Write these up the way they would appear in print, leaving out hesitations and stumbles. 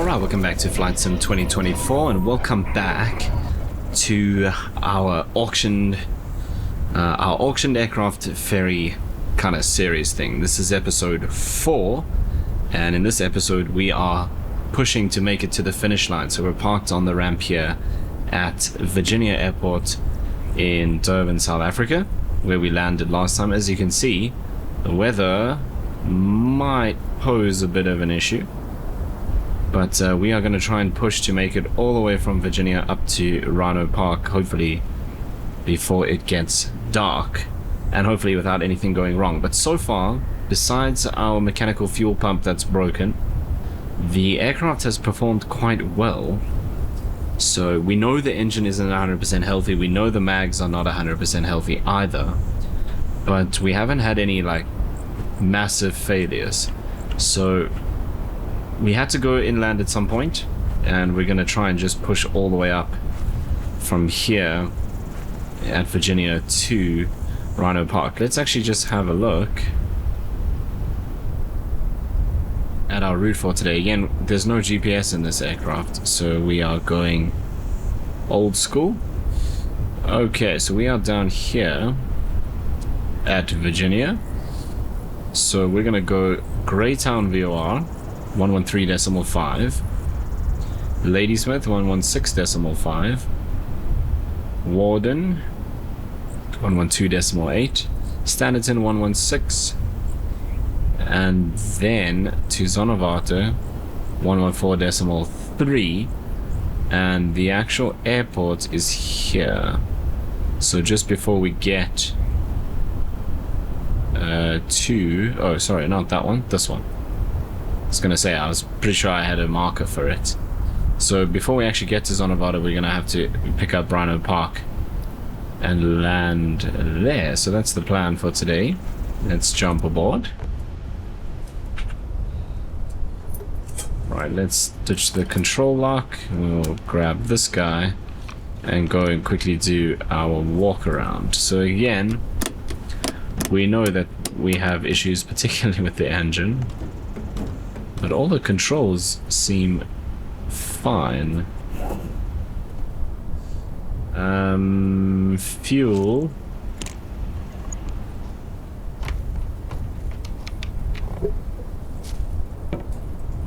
Alright, welcome back to Flight Sim 2024 and welcome back to our auctioned aircraft ferry kind of series thing. This is episode 4, and in this episode we are pushing to make it to the finish line. So we're parked on the ramp here at Virginia Airport in Durban, South Africa, where we landed last time. As you can see, the weather might pose a bit of an issue, but we are going to try and push to make it all the way from Virginia up to Rhino Park, hopefully before it gets dark, and hopefully without anything going wrong. But so far, besides our mechanical fuel pump that's broken, the aircraft has performed quite well. So we know the engine isn't 100% healthy, we know the mags are not 100% healthy either, but we haven't had any like massive failures. So we had to go inland at some point, and we're going to try and just push all the way up from here at Virginia to Rhino Park. Let's actually just have a look at our route for today. Again, there's no GPS in this aircraft, so we are going old school. Okay, so we are down here at Virginia, so we're going to go Greytown VOR 113.5, Ladysmith 116.5, Warden 112.8, Standerton 116, and then to Zonnewater 114.3, and the actual airport is here. So just before we get to, oh sorry, not that one, this one. I was gonna say, I was pretty sure I had a marker for it. So before we actually get to Zonnewater, we're gonna have to pick up Rhino Park and land there. So that's the plan for today. Let's jump aboard. Right, let's ditch the control lock. We'll grab this guy and go and quickly do our walk around. So again, we know that we have issues, particularly with the engine, but all the controls seem fine. Fuel.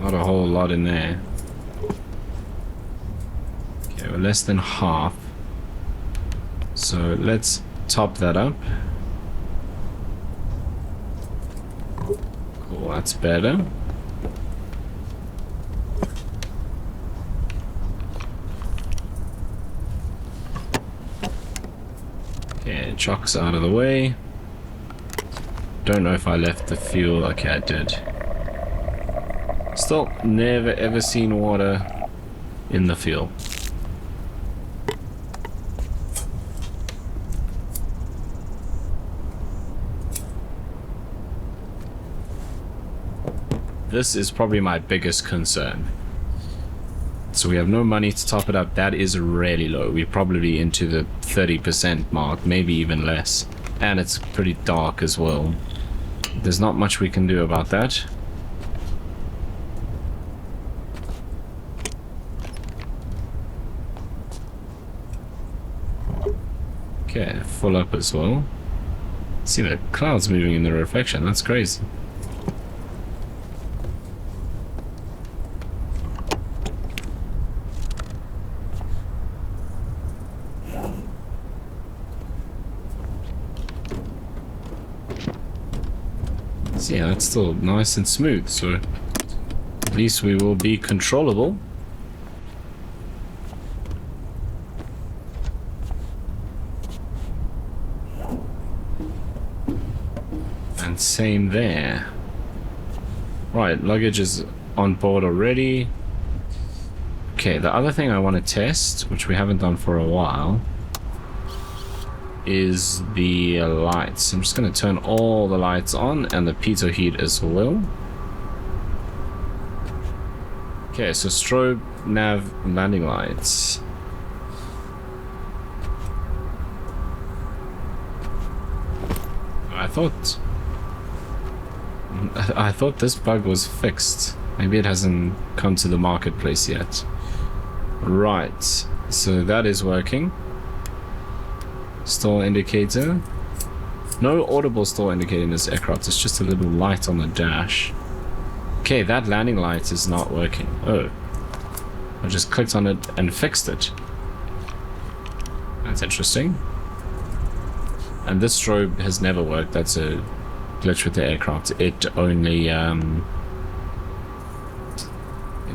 Not a whole lot in there. Okay, we're less than half. So let's top that up. Cool, that's better. Okay, chocks out of the way. Don't know if I left the fuel. Okay, I did. Still never ever seen water in the fuel. This is probably my biggest concern. So we have no money to top it up. That is really low. We're probably into the 30% mark, maybe even less. And it's pretty dark as well. There's not much we can do about that. Okay, full up as well. See the clouds moving in the reflection, that's crazy. So yeah, that's still nice and smooth, so at least we will be controllable. And same there. Right, luggage is on board already. Okay, the other thing I want to test, which we haven't done for a while, is the lights. I'm just going to turn all the lights on and the pitot heat as well. Okay, so strobe, nav, landing lights. I thought this bug was fixed. Maybe it hasn't come to the marketplace yet. Right, so that is working. Stall indicator. No audible stall indicator in this aircraft, it's just a little light on the dash. Okay, that landing light is not working. Oh. I just clicked on it and fixed it. That's interesting. And this strobe has never worked. That's a glitch with the aircraft. It only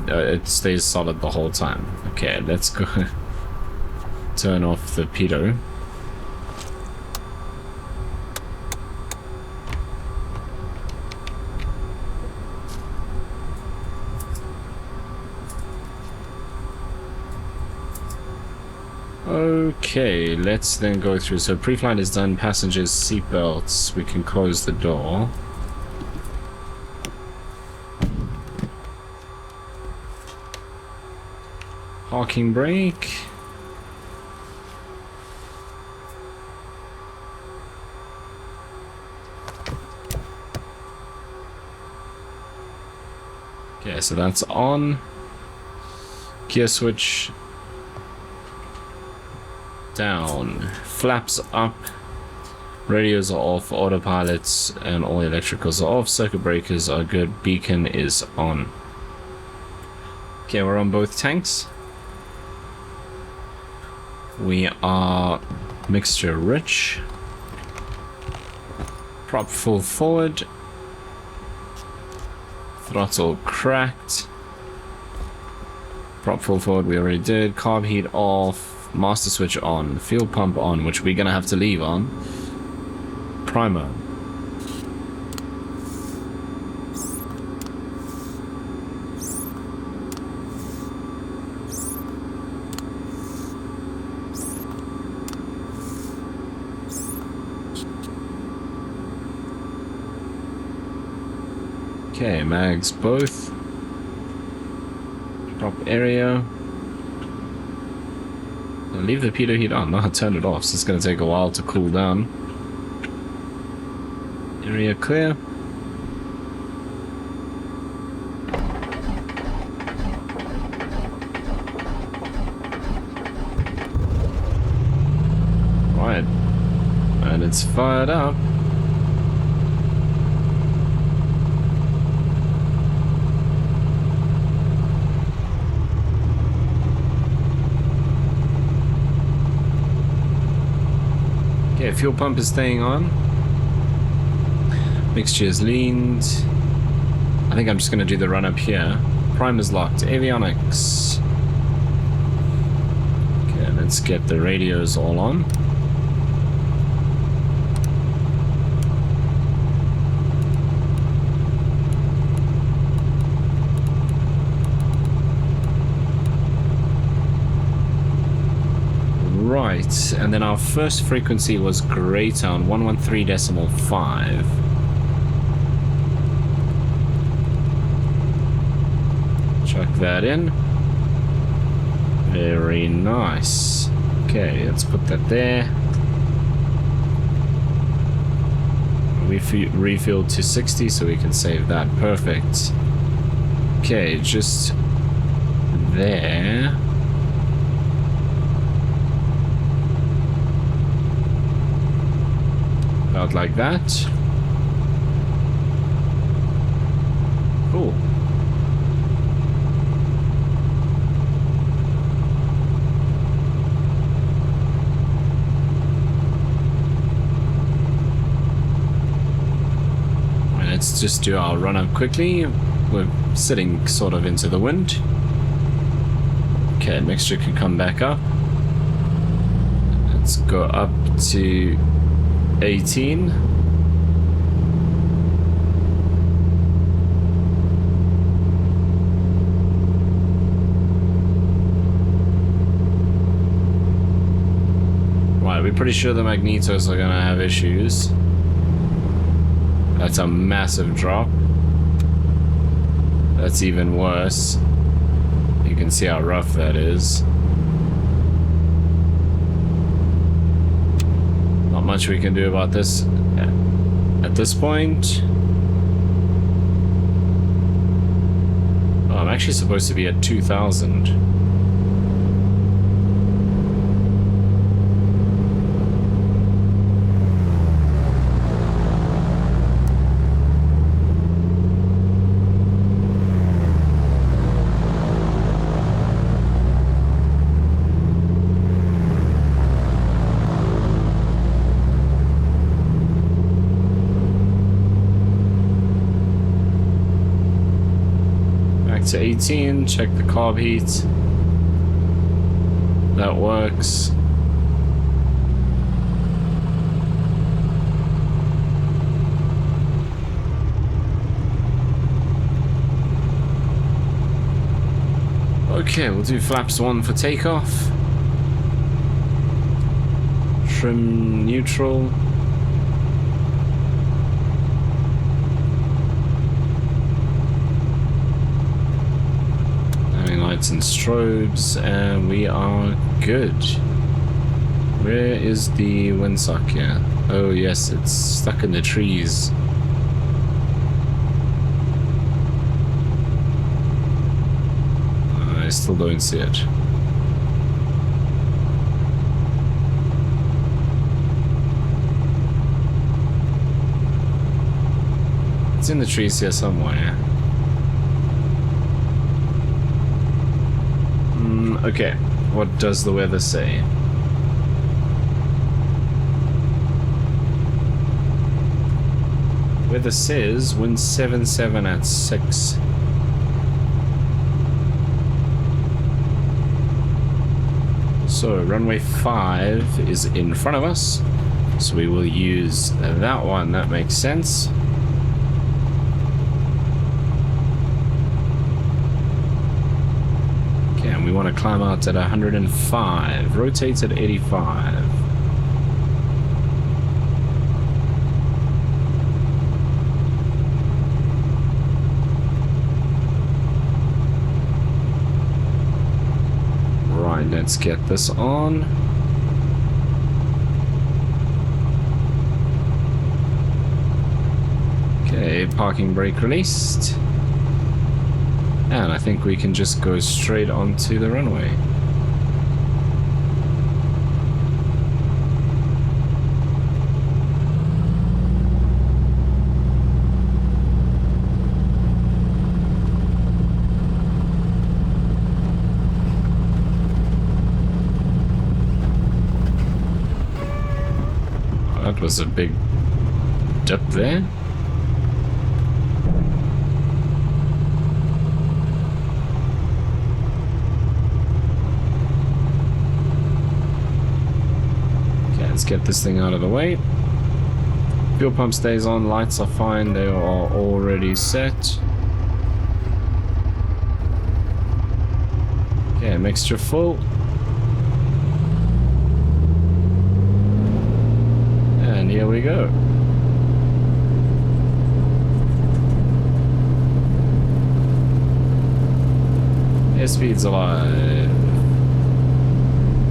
it stays solid the whole time. Okay, let's go turn off the pitot. Okay, let's then go through. So pre-flight is done, passengers seatbelts, we can close the door. Parking brake. Okay, so that's on. Gear switch down, flaps up, radios are off, autopilots and all electricals are off, circuit breakers are good, beacon is on. Okay, we're on both tanks. We are mixture rich. Prop full forward. Throttle cracked. Prop full forward we already did. Carb heat off. Master switch on, fuel pump on, which we're gonna have to leave on. Primer. Okay, mags both. Prop area. Leave the pitot heat on. No, turn it off, so it's going to take a while to cool down. Area clear. Right. And it's fired up. Okay, fuel pump is staying on. Mixture is leaned. I think I'm just going to do the run up here. Primer's locked. Avionics. Okay, let's get the radios all on. Right, and then our first frequency was greater on 113.5. Chuck that in. Very nice. Okay, let's put that there. Refuel to 60 so we can save that. Perfect. Okay, just there. About like that. Cool. Let's just do our run up quickly. We're sitting sort of into the wind. Okay, mixture can come back up. Let's go up to 18. Right, we're pretty sure the magnetos are gonna have issues. That's a massive drop. That's even worse. You can see how rough that is. Not much we can do about this at this point. actually supposed to be at 2,000. To 18, check the carb heat. That works. Okay, we'll do flaps 1 for takeoff. Trim neutral. And strobes, and we are good. Where is the windsock here? Oh yes, it's stuck in the trees. I still don't see it. It's in the trees here somewhere. Okay, what does the weather say? Weather says wind 7-7 at 6. So runway 5 is in front of us, so we will use that one. That makes sense. We want to climb out at 105, rotate at 85. Right, let's get this on. Okay, parking brake released. And I think we can just go straight onto the runway. Oh, that was a big dip there. Let's get this thing out of the way. Fuel pump stays on, lights are fine, they are already set. Okay, mixture full. And here we go. Airspeed's alive.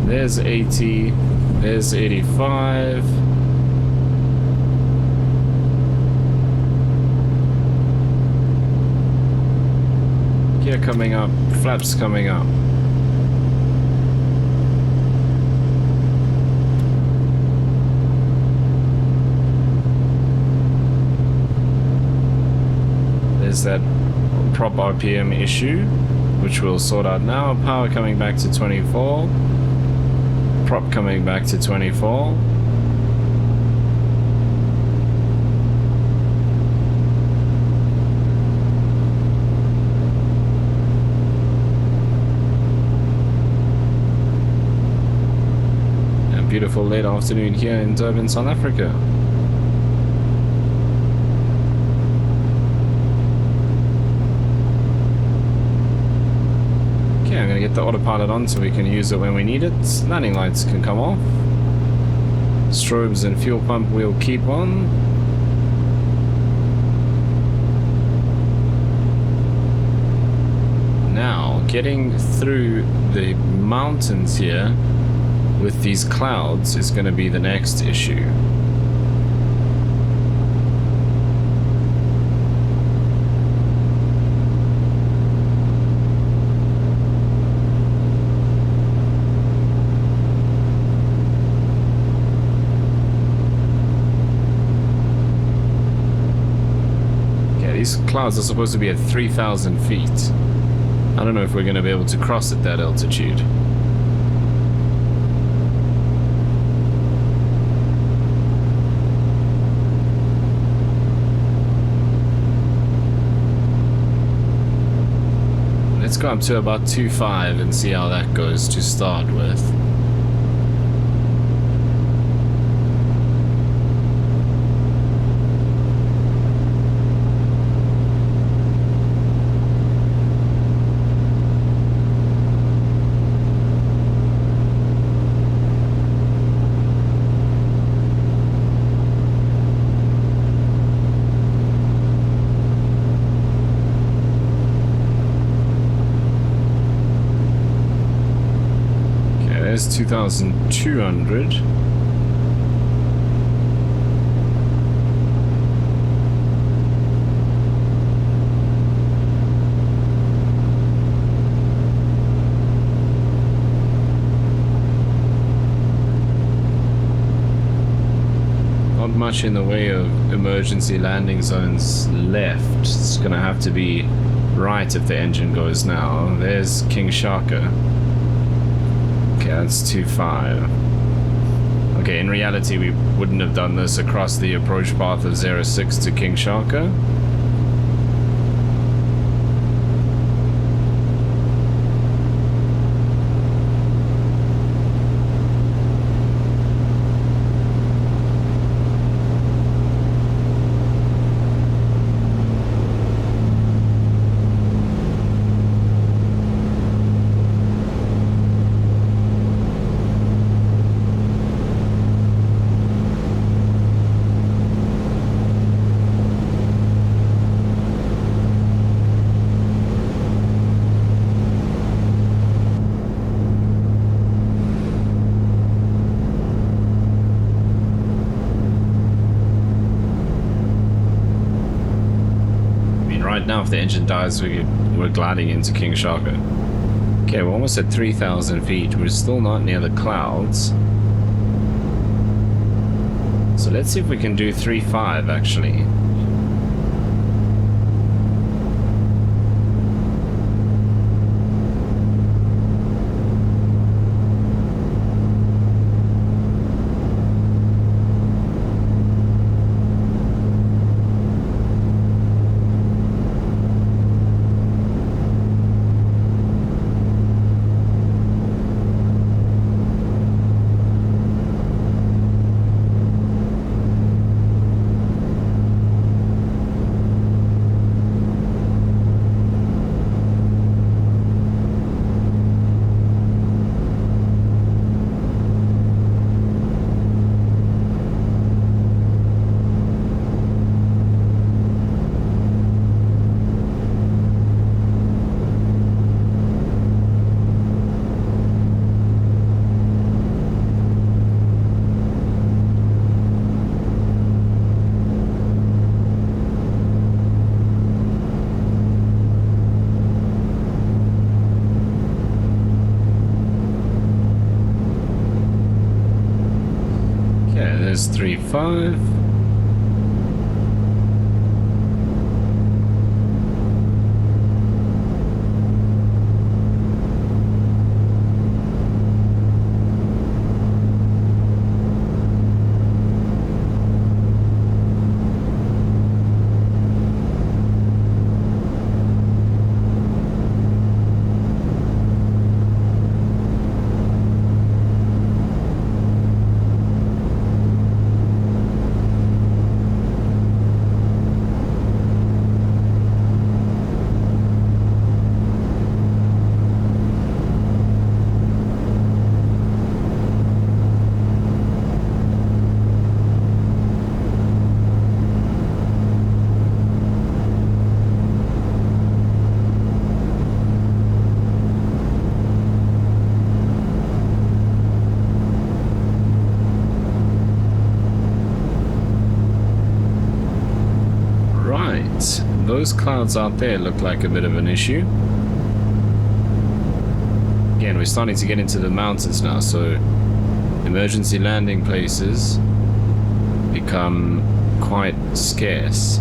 There's 80. There's 85. Gear coming up, flaps coming up. There's that prop RPM issue, which we'll sort out now. Power coming back to 24. Prop coming back to 24. A beautiful late afternoon here in Durban, South Africa. I'm going to get the autopilot on so we can use it when we need it. Landing lights can come off. Strobes and fuel pump we'll keep on. Now, getting through the mountains here with these clouds is going to be the next issue. clouds are supposed to be at 3,000 feet. I don't know if we're going to be able to cross at that altitude. Let's go up to about 2.5 and see how that goes to start with. There's 2,200. Not much in the way of emergency landing zones left. It's gonna have to be right if the engine goes now. There's King Sharka. Okay, that's 2.5. Okay, in reality, we wouldn't have done this across the approach path of 06 to King Sharka. Now if the engine dies, we're gliding into King Sharka. Okay, we're almost at 3,000 feet. We're still not near the clouds. So let's see if we can do 3.5 actually. There's 3.5. Those clouds out there look like a bit of an issue. Again, we're starting to get into the mountains now, so emergency landing places become quite scarce.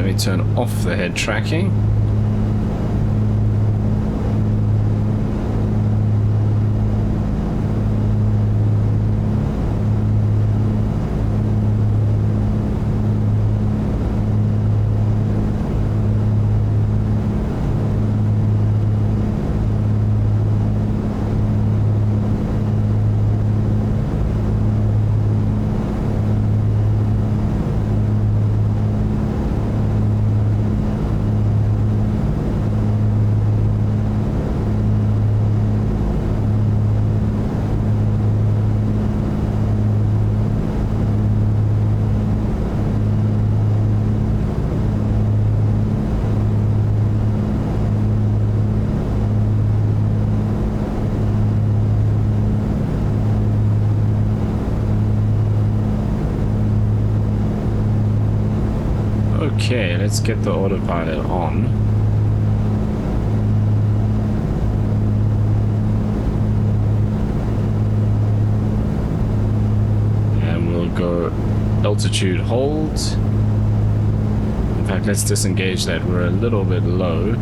let me turn off the head tracking. Okay, let's get the autopilot on. And we'll go altitude hold. In fact, let's disengage that. We're a little bit low.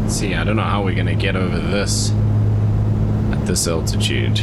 See, I don't know how we're gonna get over this at this altitude.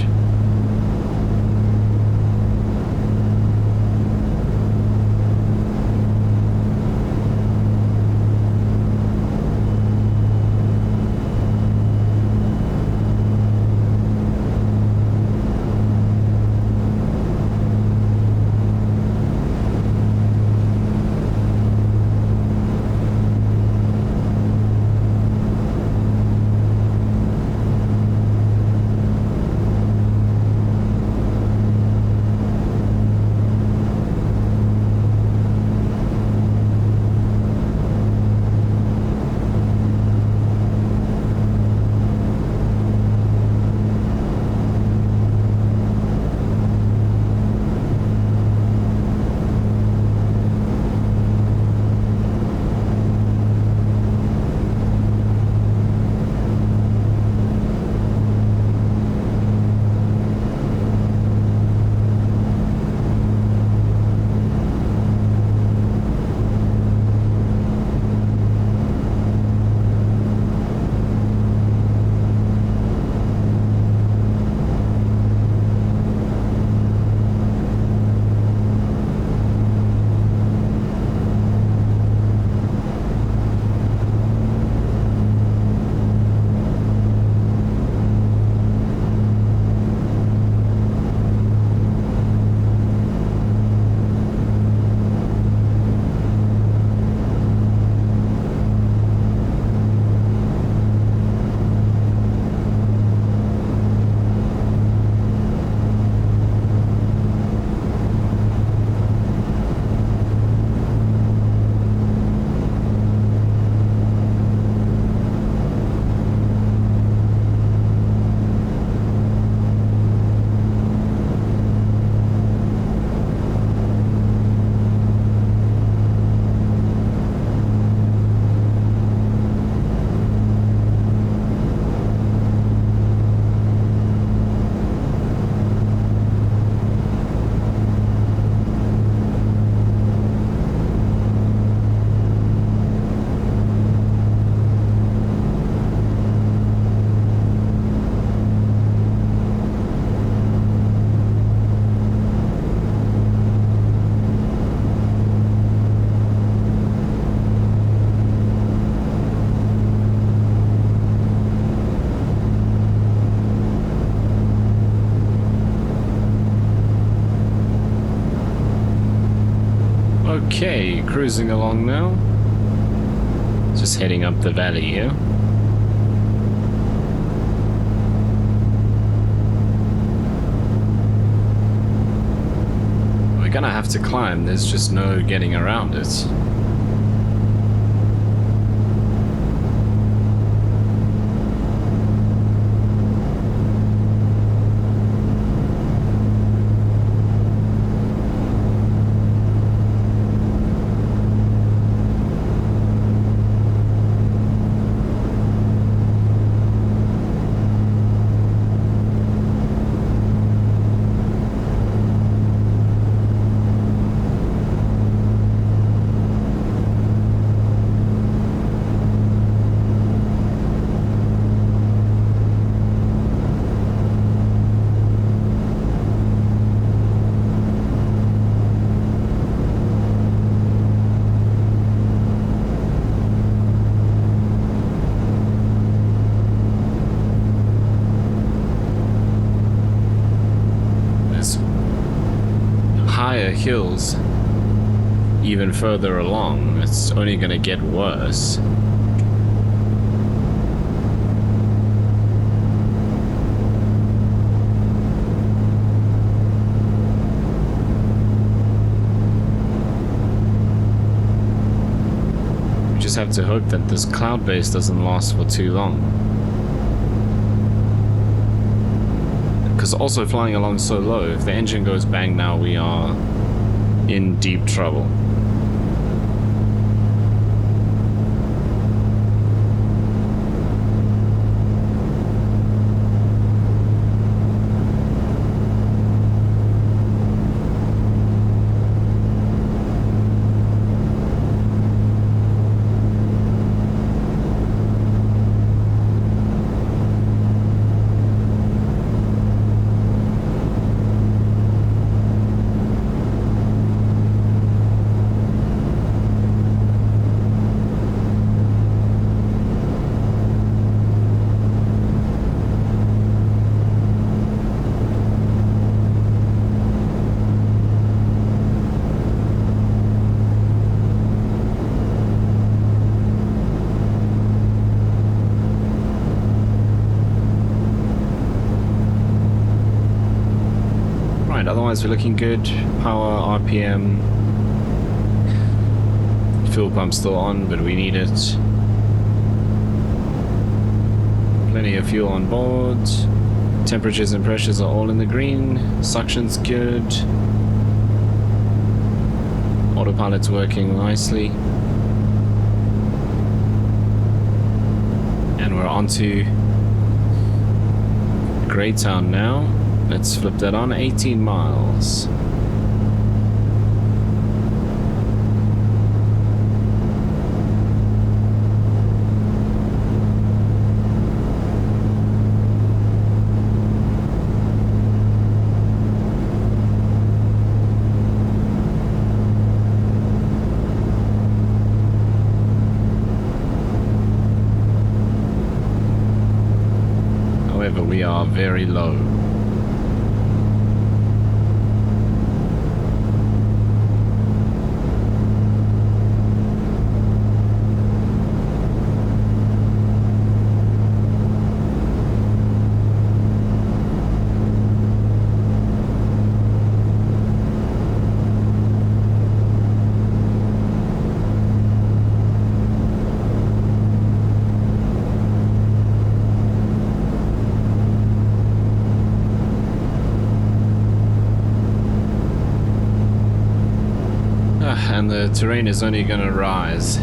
Okay, cruising along now. Just heading up the valley here. We're gonna have to climb, there's just no getting around it. the hills even further along. It's only going to get worse. We just have to hope that this cloud base doesn't last for too long. Because also flying along so low, if the engine goes bang now, we are in deep trouble. Otherwise we're looking good. Power, RPM, fuel pump still on, but we need it. Plenty of fuel on board. Temperatures and pressures are all in the green. Suction's good. Autopilot's working nicely. And we're on to Greytown now. Let's flip that on. 18 miles. However, we are very low. And the terrain is only going to rise.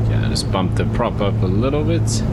Yeah, just bump the prop up a little bit.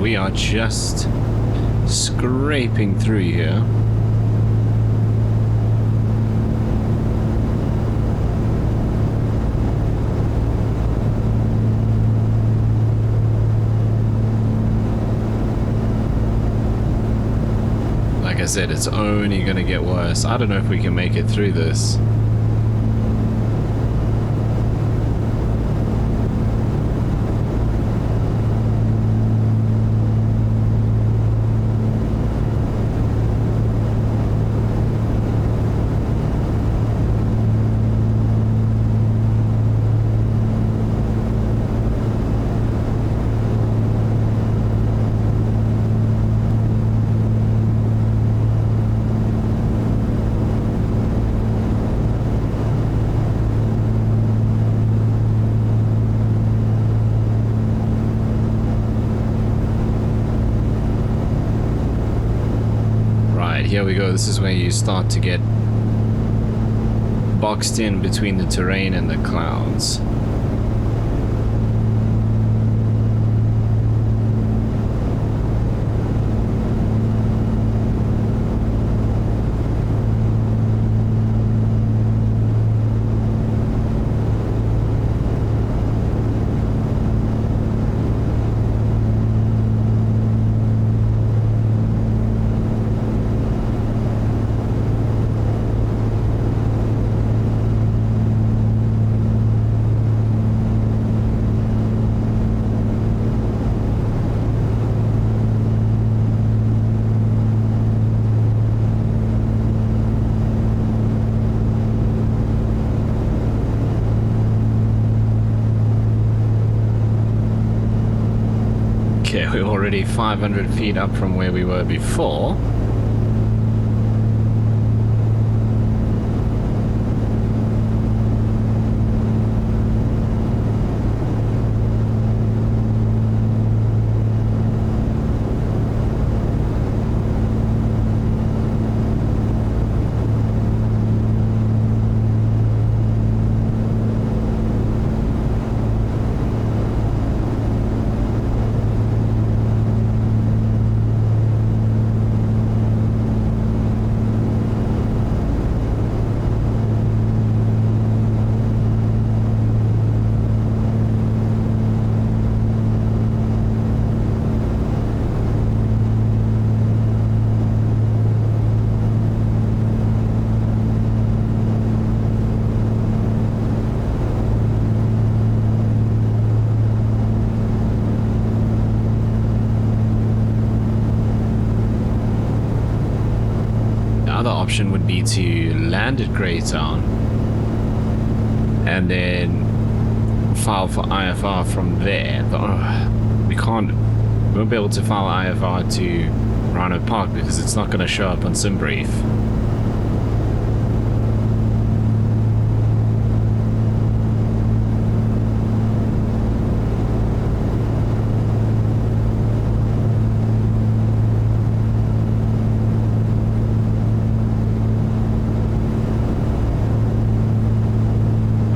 We are just scraping through here. I said, it's only gonna get worse. I don't know if we can make it through this. Here we go. This is where you start to get boxed in between the terrain and the clouds. Okay, we're already 500 feet up from where we were before. Option would be to land at Greytown and then file for IFR from there, but we won't be able to file IFR to Rhino Park because it's not going to show up on SimBrief.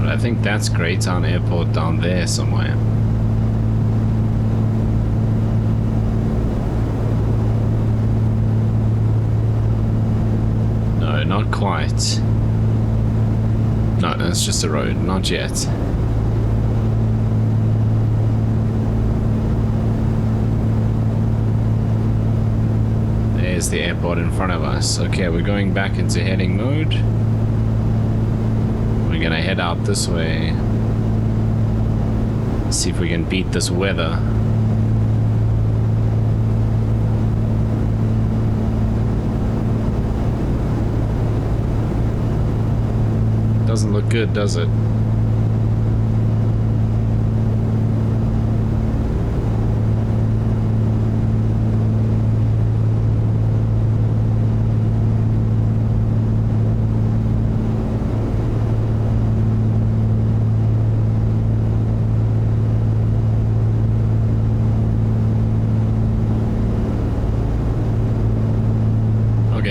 I think that's Greytown Airport down there somewhere. No, not quite. No, that's just a road, not yet. There's the airport in front of us. Okay, we're going back into heading mode. We're gonna head out this way. See if we can beat this weather. Doesn't look good, does it?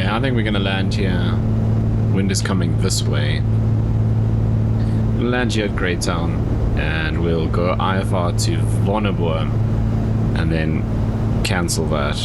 I think we're gonna land here. Wind is coming this way. We'll land here at Greytown and we'll go IFR to Vonneburg and then cancel that.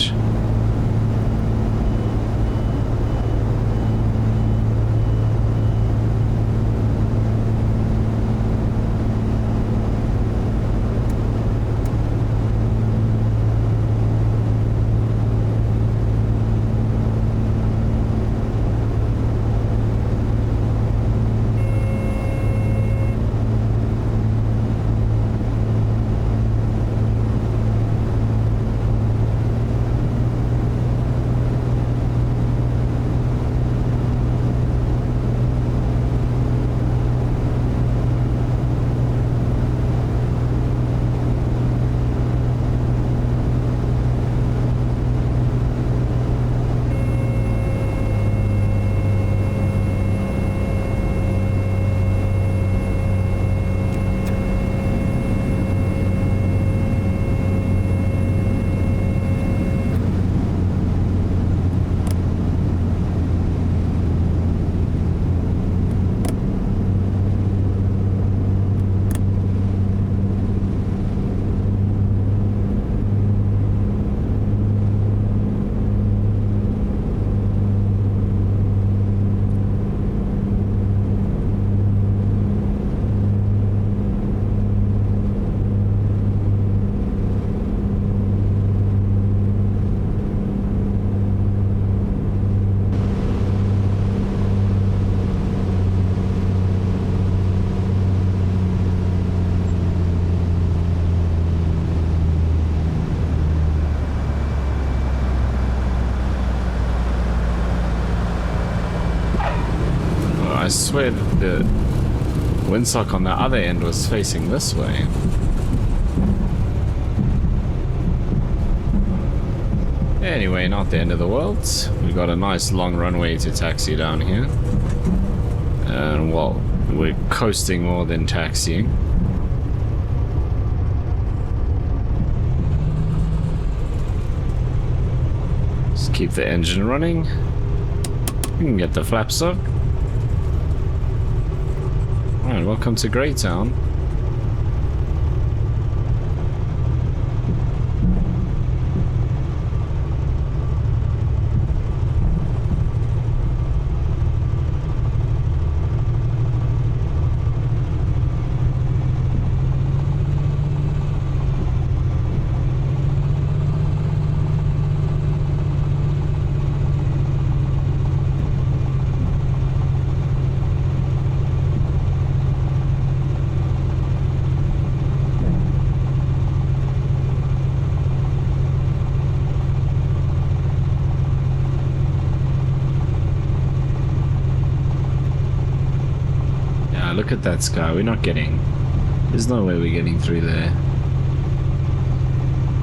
swear the windsock on the other end was facing this way. Anyway, not the end of the world. We've got a nice long runway to taxi down here. And well, we're coasting more than taxiing. Just keep the engine running. We can get the flaps up. Alright, welcome to Greytown. Look at that sky. We're not getting... There's no way we're getting through there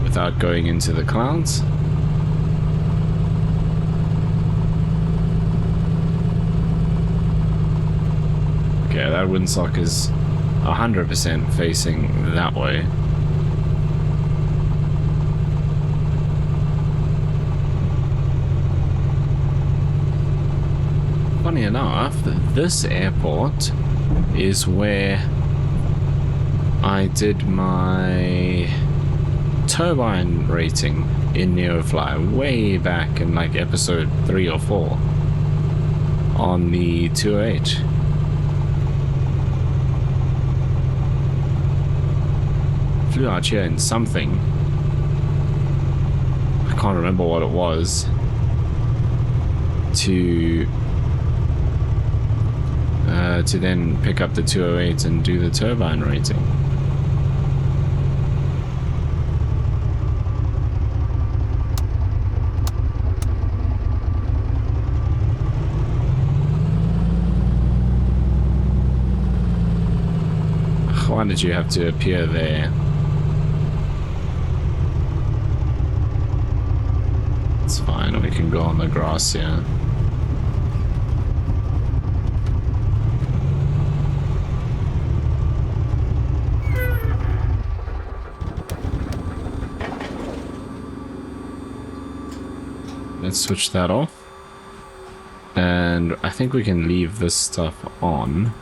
without going into the clouds. Okay, that windsock is 100% facing that way. Funny enough, this airport is where I did my turbine rating in Neofly way back in like episode 3 or 4 on the 208. Flew out here in something. I can't remember what it was. To then pick up the 208 and do the turbine rating. Why did you have to appear there? It's fine, we can go on the grass here. Let's switch that off. And I think we can leave this stuff on.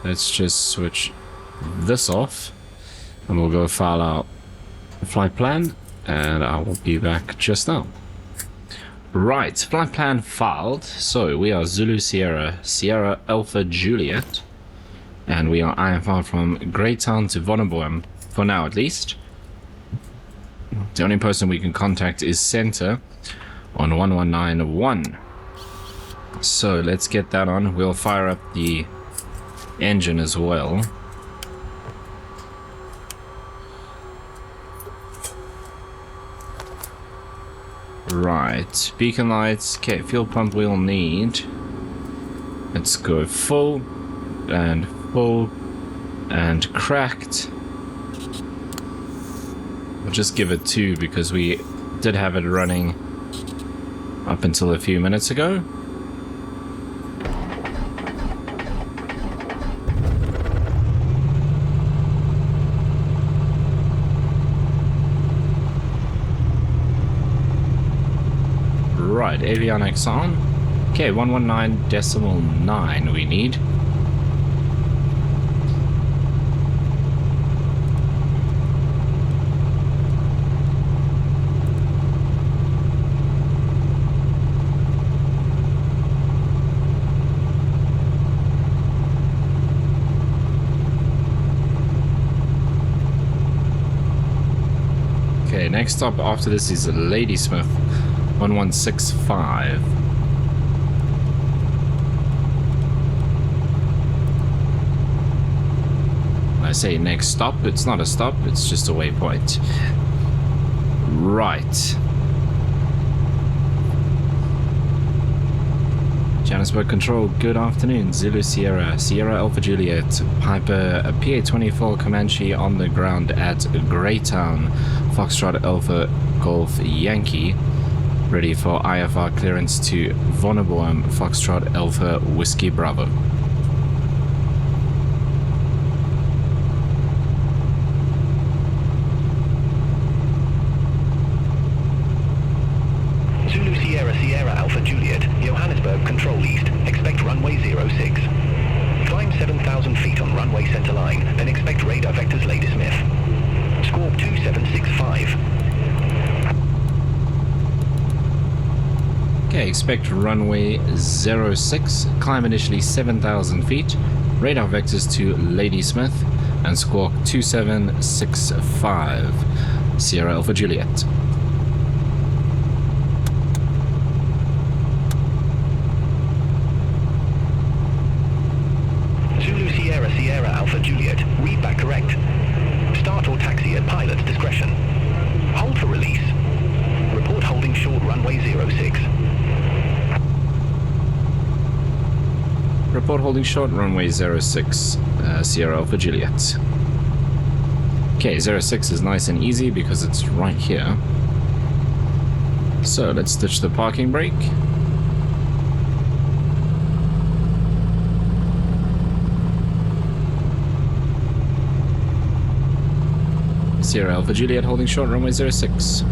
Let's just switch this off. And we'll go file out the flight plan. And I will be back just now. Right, flight plan filed. So we are Zulu Sierra, Sierra Alpha Juliet. And we are IFR from Greytown to Vonneboom, for now at least. The only person we can contact is Center on 1191. So let's get that on. We'll fire up the engine as well. Right, beacon lights. Okay, fuel pump we'll need. Let's go full and cracked. We'll just give it 2 because we did have it running up until a few minutes ago. Right, avionics on. Okay, 119.9 we need. Okay, next stop after this is Ladysmith 1165. When I say next stop, it's not a stop, it's just a waypoint. Right. Johannesburg Control, good afternoon. Zulu Sierra, Sierra Alpha Juliet, Piper PA-24 Comanche on the ground at Greytown, Foxtrot Alpha Golf Yankee, ready for IFR clearance to Vonnebaum, Foxtrot Alpha Whiskey Bravo. Zulu Sierra, Sierra Alpha Juliet, Johannesburg Control East, expect runway 06. Climb 7,000 feet on runway center line, then expect radar vectors Ladysmith. Squawk 2765. Okay, expect runway 06, climb initially 7,000 feet, radar vectors to Ladysmith, and squawk 2765, Sierra Alpha Juliet. Zulu Sierra, Sierra Alpha Juliet, read back correct. Start or taxi at pilot's discretion. Hold for release. Report holding short runway 06. Report holding short runway 06, Sierra Alpha Juliet. Okay, 06 is nice and easy because it's right here. So let's ditch the parking brake. Sierra Alpha Juliet holding short runway 06.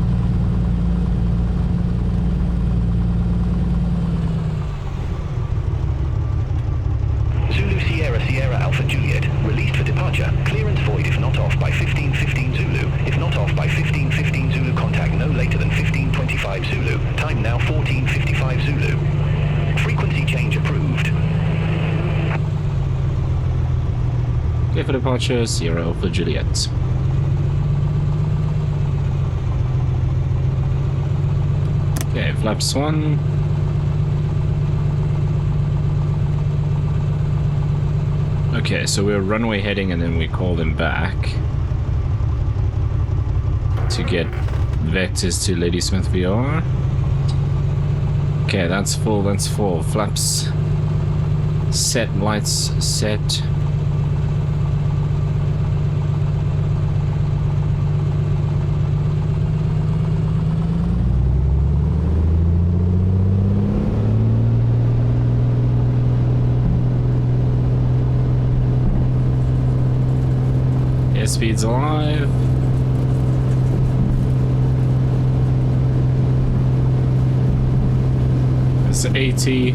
Zulu Sierra, Sierra Alpha Juliet, released for departure. Clearance void if not off by 1515 Zulu. If not off by 1515 Zulu, contact no later than 1525 Zulu. Time now 1455 Zulu. Frequency change approved. Okay, for departure, Sierra Alpha Juliet. Okay, flaps 1. Okay, so we're runway heading and then we call them back to get vectors to Ladysmith VR. Okay, that's full, that's full. Flaps set, lights set. Speed's alive. It's 80.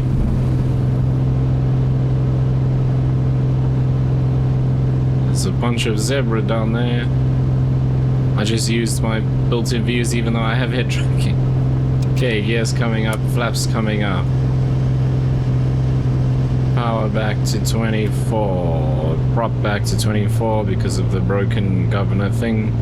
There's a bunch of zebra down there. I just used my built-in views even though I have head tracking. Okay, gears coming up, flaps coming up. Power back to 24, prop back to 24 because of the broken governor thing.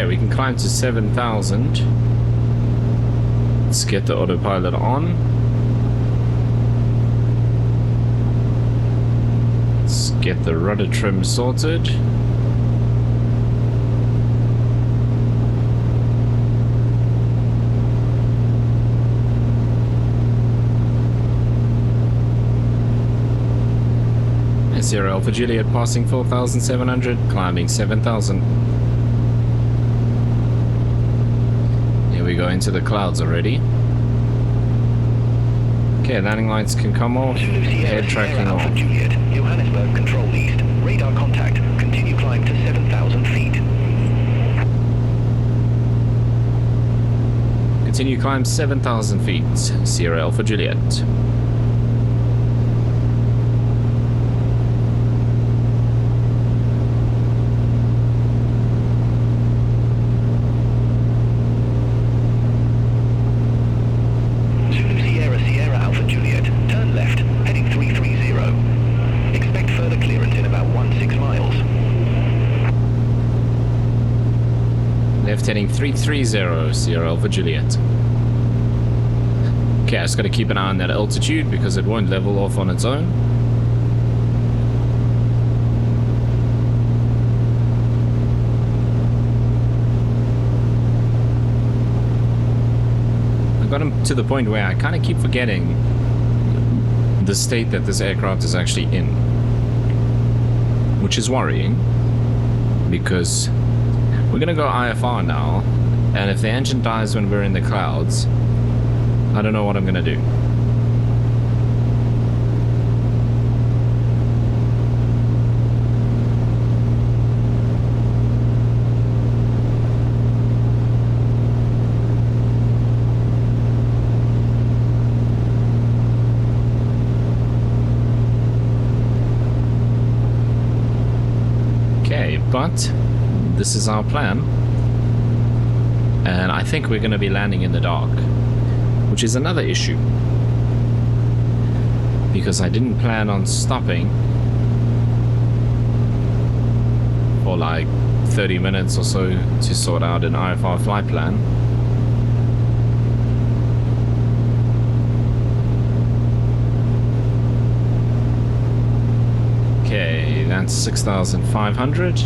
We can climb to 7,000. Let's get the autopilot on. Let's get the rudder trim sorted. And Sierra Alpha Juliet passing 4,700, climbing 7,000. We go into the clouds already. Okay, landing lights can come off. Head tracking off. Alpha Juliet, Johannesburg Control East. Radar contact. Continue climb to 7,000 feet. Continue climb 7,000 feet. Sierra Alpha Juliet. left heading 330, Sierra Alpha Juliet. Okay, I just got to keep an eye on that altitude because it won't level off on its own. I got to the point where I kind of keep forgetting the state that this aircraft is actually in, which is worrying because we're gonna go IFR now, and if the engine dies when we're in the clouds, I don't know what I'm gonna do. But this is our plan, and I think we're going to be landing in the dark, which is another issue because I didn't plan on stopping for like 30 minutes or so to sort out an IFR flight plan. Okay, that's 6,500.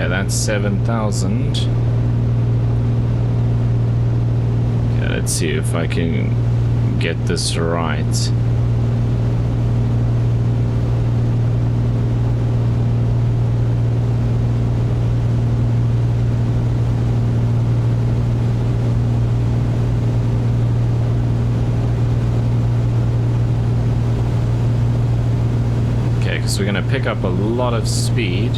That's 7,000. Okay, let's see if I can get this right. Okay, because we're going to pick up a lot of speed.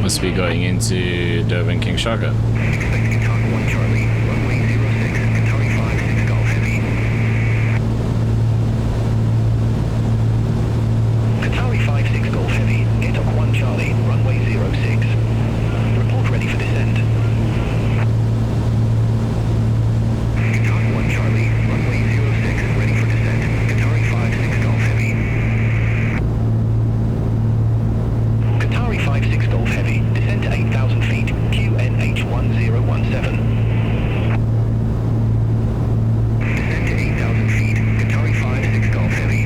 Must be going into Durban King Shaka. Expect Qatar 1 Charlie, runway 06, Qatari 56 Golf Heavy. Qatari 56 Golf Heavy, Qatar 1 Charlie, runway 06. Report ready for descent. Qatar 1 Charlie, runway 06, ready for descent. Qatari 56 Golf Heavy. Qatari 56 Golf Heavy, descent to 8,000 feet, QNH1017. Descent to 8,000 feet, Qatari 56 Golf Heavy.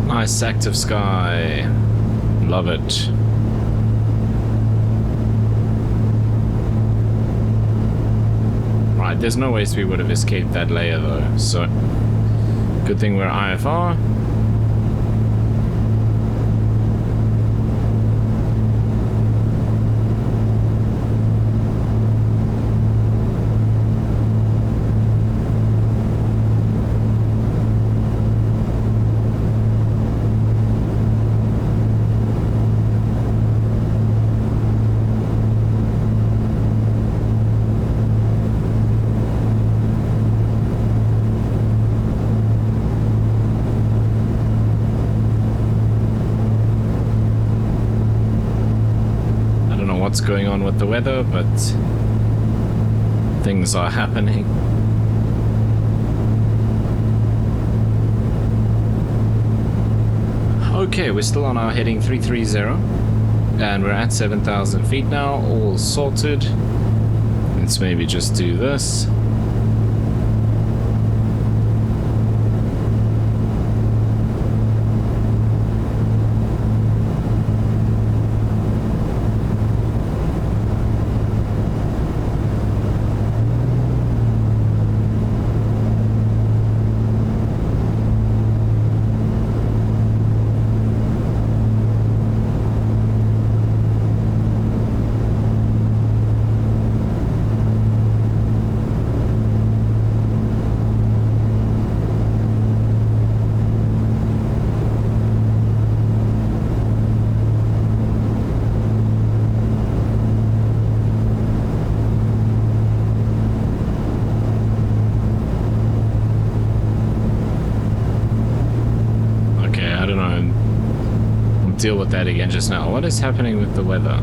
Nice active sky. Love it. Right, there's no ways we would have escaped that layer though, so good thing we're IFR. What's going on with the weather, but things are happening. Okay, we're still on our heading 330 and we're at 7,000 feet now, all sorted. Let's maybe just do this. deal with that again just now. What is happening with the weather?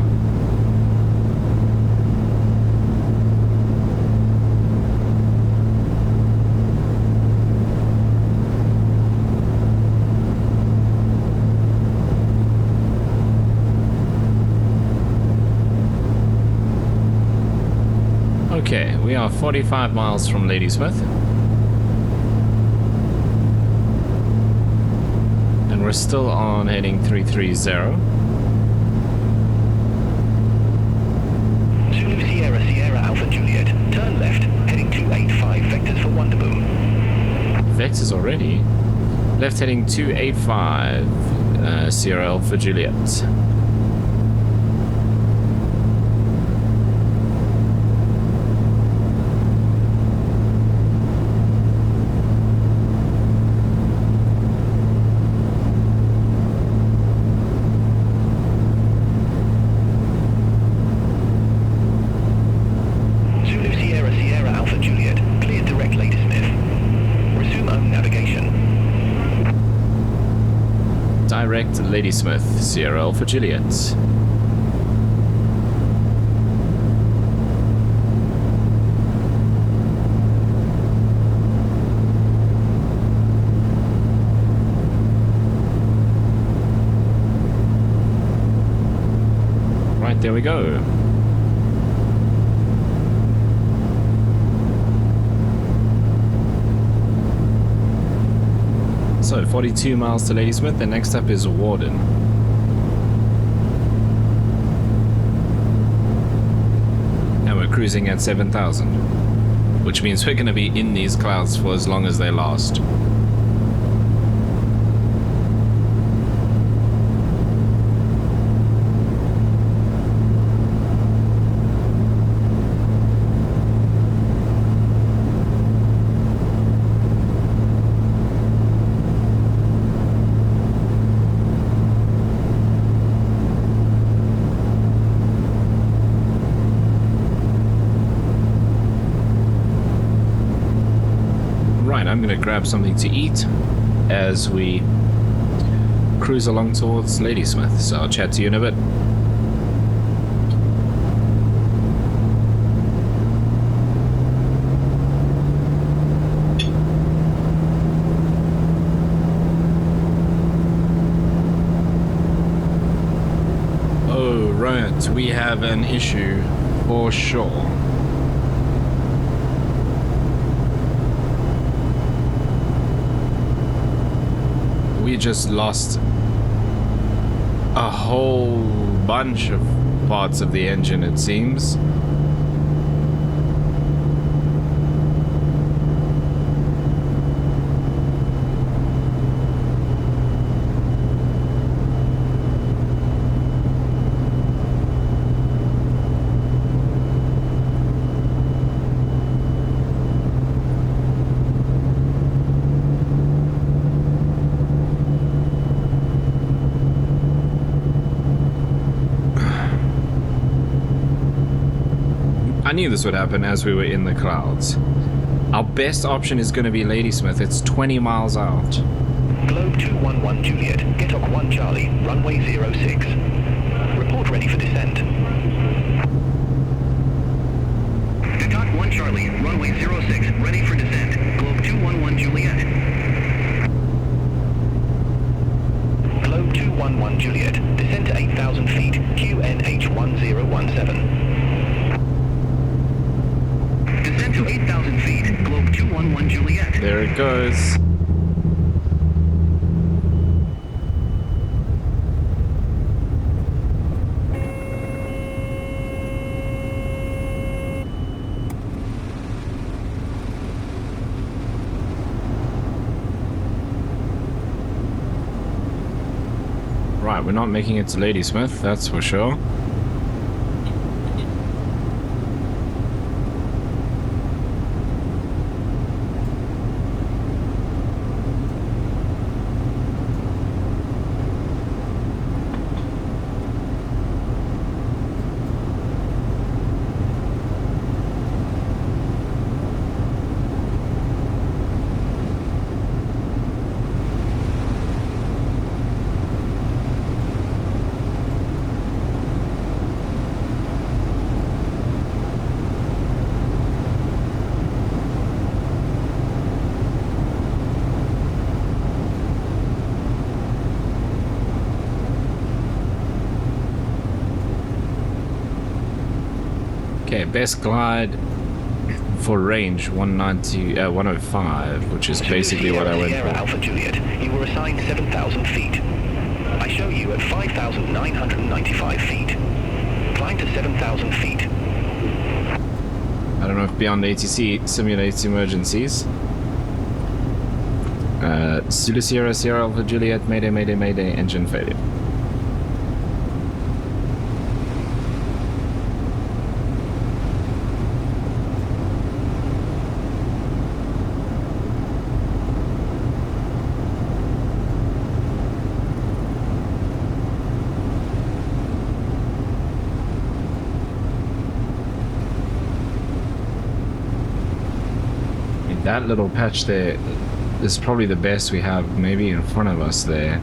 Okay, we are 45 miles from Ladysmith. And we're still on heading 330. Zulu Sierra Sierra Alpha Juliet. Turn left, heading 285, vectors for Wonderboom. Vectors already? Left heading 285, Sierra Alpha Juliet. Direct Ladysmith, Sierra Alpha Juliet. Right, there we go. So 42 miles to Ladysmith, and next up is Warden. And we're cruising at 7,000, which means we're going to be in these clouds for as long as they last. I'm going to grab something to eat as we cruise along towards Ladysmith, so I'll chat to you in a bit. Oh, right, we have an issue for sure. We just lost a whole bunch of parts of the engine, it seems. I knew this would happen as we were in the clouds. Our best option is going to be Ladysmith. It's 20 miles out. Globe 211 Juliet, Getok 1 Charlie, runway 06. Report ready for descent. Getok 1 Charlie, runway 06, ready for descent. Globe 211 Juliet. Globe 211 Juliet, descent to 8,000 feet, QNH 1017. Descent to 8,000 feet, Globe 211 Juliet. There it goes. Right, we're not making it to Ladysmith, that's for sure. Okay, best glide for range 105, which is basically what I went Sierra for. Alpha Juliet, you were assigned 7,000 feet. I show you at 5,995 feet. Climb to 7,000 feet. I don't know if Beyond ATC simulates emergencies. Zulu Sierra, Sierra Alpha Juliet, mayday, mayday, mayday, engine failure. That little patch there is probably the best we have, maybe in front of us there.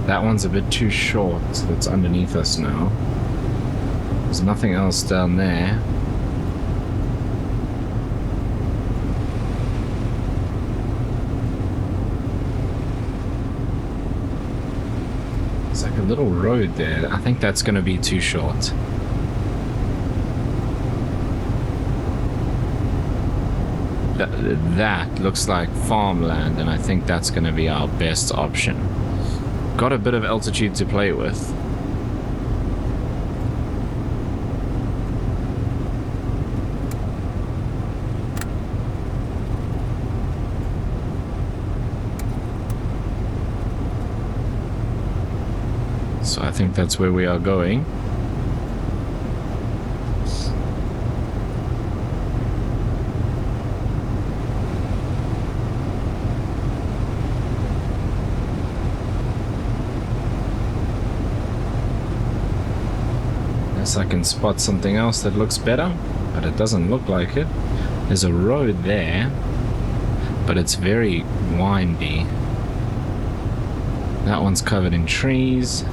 That one's a bit too short, that's underneath us now. There's nothing else down there. It's like a little road there. I think that's going to be too short. That looks like farmland, and I think that's going to be our best option. Got a bit of altitude to play with. So I think that's where we are going. I can spot something else that looks better, but it doesn't look like it. There's a road there, but it's very windy. That one's covered in trees.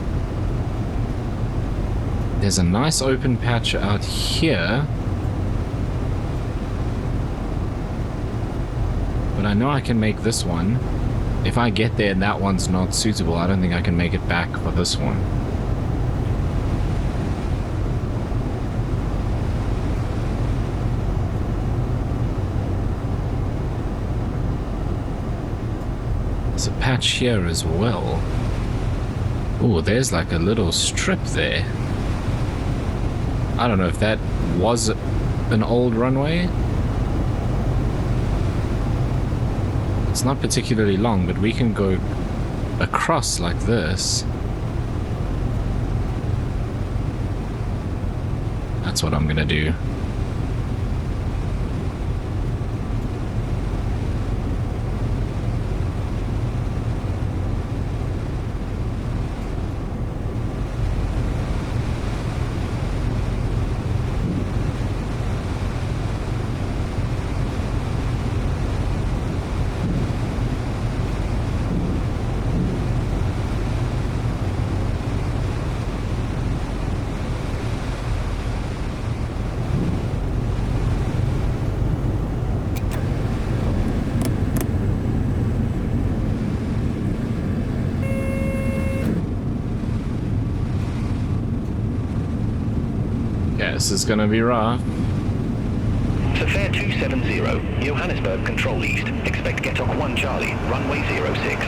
There's a nice open patch out here, but I know I can make this one. If I get there and that one's not suitable, I don't think I can make it back for this one. There's a patch here as well. Oh, there's like a little strip there. I don't know if that was an old runway. It's not particularly long, but we can go across like this. That's what I'm gonna do. This is gonna be rough. To fare 270, Johannesburg Control East. Expect Getok 1 Charlie, runway 06.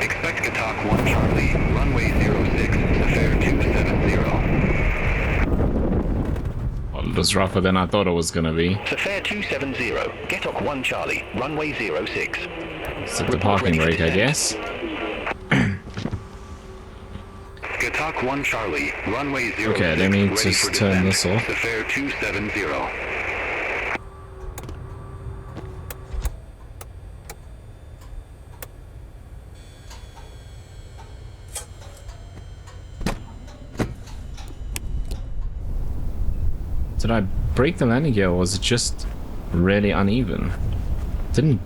Expect Getok 1 Charlie, runway 06, to fare 270. Well, it was rougher than I thought it was gonna be. To fare 270, Getok 1 Charlie, runway 06. Set the parking brake, I guess. Getok 1 Charlie, runway 06. Okay, let me just turn this off. To fare 270. Did I break the landing gear, or was it just really uneven? Didn't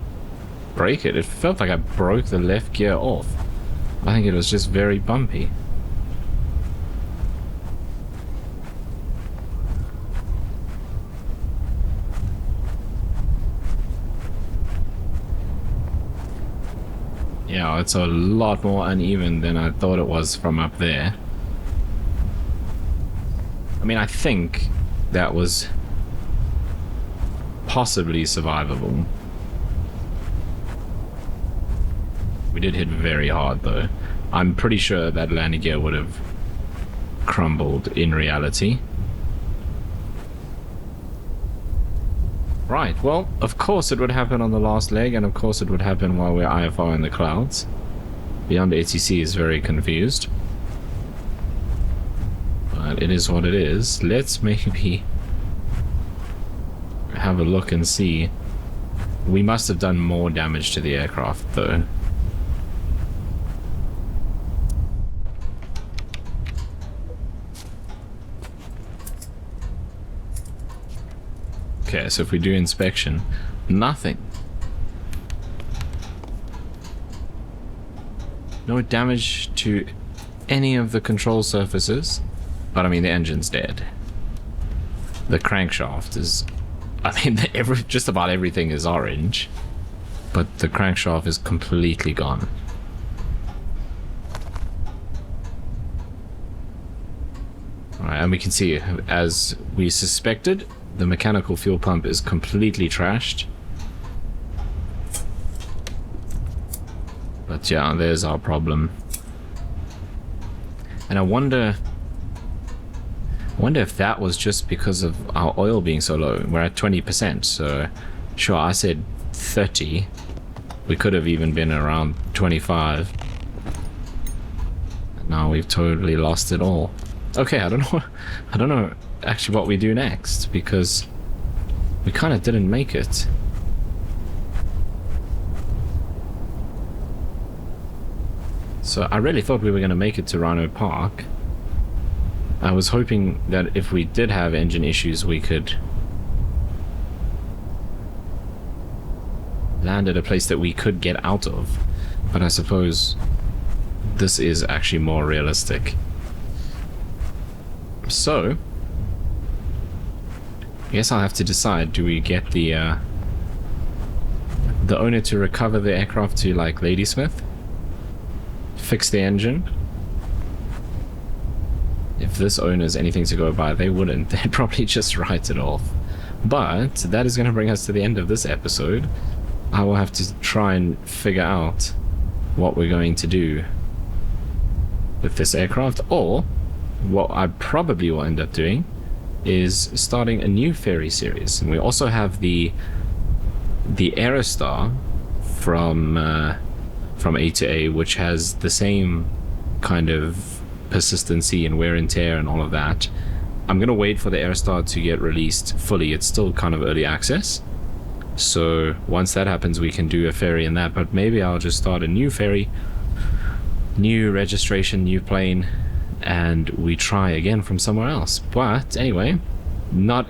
break it. It felt like I broke the left gear off. I think it was just very bumpy. Yeah, it's a lot more uneven than I thought it was from up there. I mean, I think that was possibly survivable. We did hit very hard though. I'm pretty sure that landing gear would have crumbled in reality. Right, well, of course it would happen on the last leg, and of course it would happen while we're IFR in the clouds. Beyond ATC is very confused. But it is what it is. Let's maybe have a look and see. We must have done more damage to the aircraft though. Okay, so if we do inspection, nothing. No damage to any of the control surfaces, but I mean the engine's dead. The crankshaft is, I mean just about everything is orange, but the crankshaft is completely gone. Alright, and we can see, as we suspected, the mechanical fuel pump is completely trashed. But yeah, there's our problem. And I wonder if that was just because of our oil being so low. We're at 20%, so sure, I said 30. We could have even been around 25. And now we've totally lost it all. Okay, I don't know actually what we do next, because we kind of didn't make it. So I really thought we were going to make it to Rhino Park. I was hoping that if we did have engine issues, we could land at a place that we could get out of. But I suppose this is actually more realistic. So I guess I'll have to decide, do we get the owner to recover the aircraft to, like, Ladysmith? Fix the engine? If this owner is anything to go by, they wouldn't. They'd probably just write it off. But that is going to bring us to the end of this episode. I will have to try and figure out what we're going to do with this aircraft, or what I probably will end up doing is starting a new ferry series. And we also have the Aerostar from A2A, which has the same kind of persistency and wear and tear and all of that. I'm gonna wait for the Aerostar to get released fully. It's still kind of early access, so once that happens we can do a ferry in that. But maybe I'll just start a new ferry, new registration, new plane, and we try again from somewhere else. But anyway, not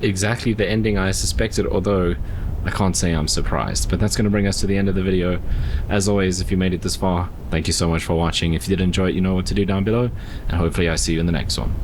exactly the ending I suspected, although I can't say I'm surprised. But that's going to bring us to the end of the video. As always, if you made it this far, thank you so much for watching. If you did enjoy it, you know what to do down below, and hopefully I see you in the next one.